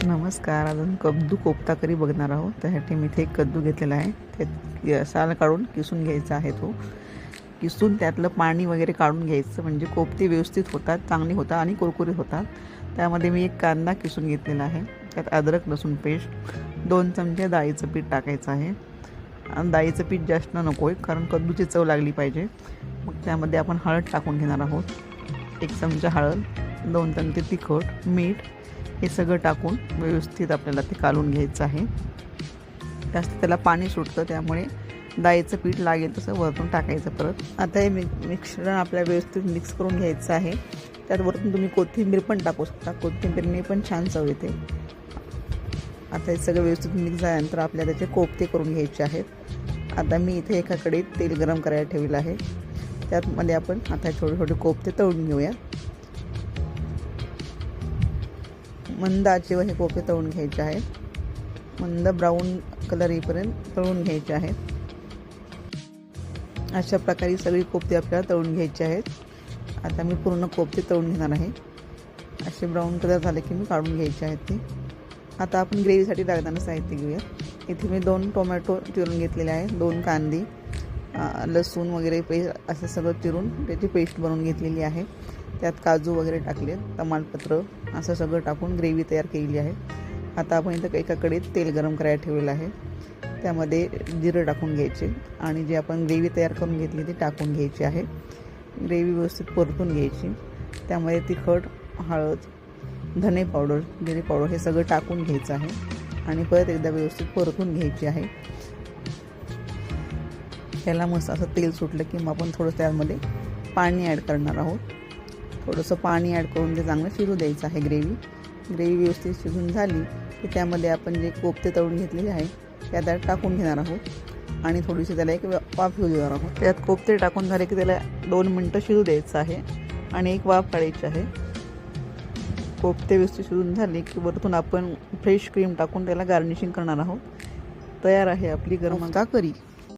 नमस्कार. आज कद्दू कोफ्ता करी बघणार आहोत. त्यासाठी मी इथे एक कद्दू घेतलेला आहे. ते साल काढून किसून घ्यायचा आहे. तो किसून त्यातलं पाणी वगैरे काढून घ्यायचं, म्हणजे कोफ्ते व्यवस्थित होतात, चांगली होतात आणि कुरकुरीत होतात. त्यामध्ये मी एक कांदा किसून घेतलेला आहे. त्यात अद्रक लसूण पेस्ट, 2 चमचे डाळीचं पीठ टाकायचं आहे. आणि डाळीचं पीठ जास्त नको आहे, कारण कद्दूची चव लागली पाहिजे. मग त्यामध्ये आपण हळद टाकून घेणार आहोत. 1 चमचा हळद, 2 चमचे तिखट, मीठ हे सगळं टाकून व्यवस्थित आपल्याला ते कालून घ्यायचं आहे. जास्त त्याला पाणी सुटतं, त्यामुळे डाळीचं पीठ लागेल तसं वरतून टाकायचं. परत आता हे मिश्रण आपल्याला व्यवस्थित मिक्स करून घ्यायचं आहे. त्यात वरतून तुम्ही कोथिंबीर पण टाकू शकता. कोथिंबीरने पण छान चव येते. आता हे सगळं व्यवस्थित मिक्स झाल्यानंतर आपल्याला त्याचे कोफ्ते करून घ्यायचे आहेत. आता मी इथे एका कढईत तेल गरम करायला ठेवलेलं आहे. त्यातमध्ये आपण आता छोटे छोटे कोफ्ते तळून घेऊया. मंद आचेवर हे कोफ्ते तळून घ्यायचे आहेत. मंद ब्राऊन कलर येईपर्यंत तळून घ्यायचे आहेत. अशा प्रकारे सगळी कोफ्ते आपल्याला तळून घ्यायचे आहेत. आता मी पूर्ण कोफ्ते तळून घेणार आहे. असे ब्राऊन कलर झाले की मी काढून घ्यायचे आहेत ते. आता आपण ग्रेव्हीसाठी लागणारं साहित्य घेऊया. इथे मी 2 टोमॅटो चिरून घेतलेले आहे, 2 कांदे, लसूण वगैरे पेस्ट असं सगळं चिरून त्याची पेस्ट बनवून घेतलेली आहे. त्यात काजू वगैरे टाकले, तमालपत्र असं सगळं टाकून ग्रेव्ही तयार केलेली आहे. आता आपण इथं एका कढईत तेल गरम करायला ठेवलेलं आहे. त्यामध्ये जिरं टाकून घ्यायचे आणि जे आपण ग्रेव्ही तयार करून घेतली ती टाकून घ्यायची आहे. ग्रेव्ही व्यवस्थित परतून घ्यायची. त्यामध्ये तिखट, हळद, धने पावडर, जिरे पावडर हे सगळं टाकून घ्यायचं आहे आणि परत एकदा व्यवस्थित परतून घ्यायची आहे. त्याला मस्त असं तेल सुटलं की मग आपण थोडं त्यामध्ये पाणी ॲड करणार आहोत. थोडंसं पाणी ॲड करून ते चांगलं शिजू द्यायचं आहे. ग्रेव्ही व्यवस्थित शिजून झाली की त्यामध्ये आपण जे कोफ्ते तळून घेतलेले आहे त्यात टाकून घेणार आहोत आणि थोडीशी त्याला एक वाफ येऊ देणार आहोत. त्यात कोफ्ते टाकून झाले की त्याला 2 मिनटं शिजू द्यायचं आहे आणि एक वाफ काढायची आहे. कोफ्ते व्यवस्थित शिजून झाले की वरतून आपण फ्रेश क्रीम टाकून त्याला गार्निशिंग करणार आहोत. तयार आहे आपली गरम करी.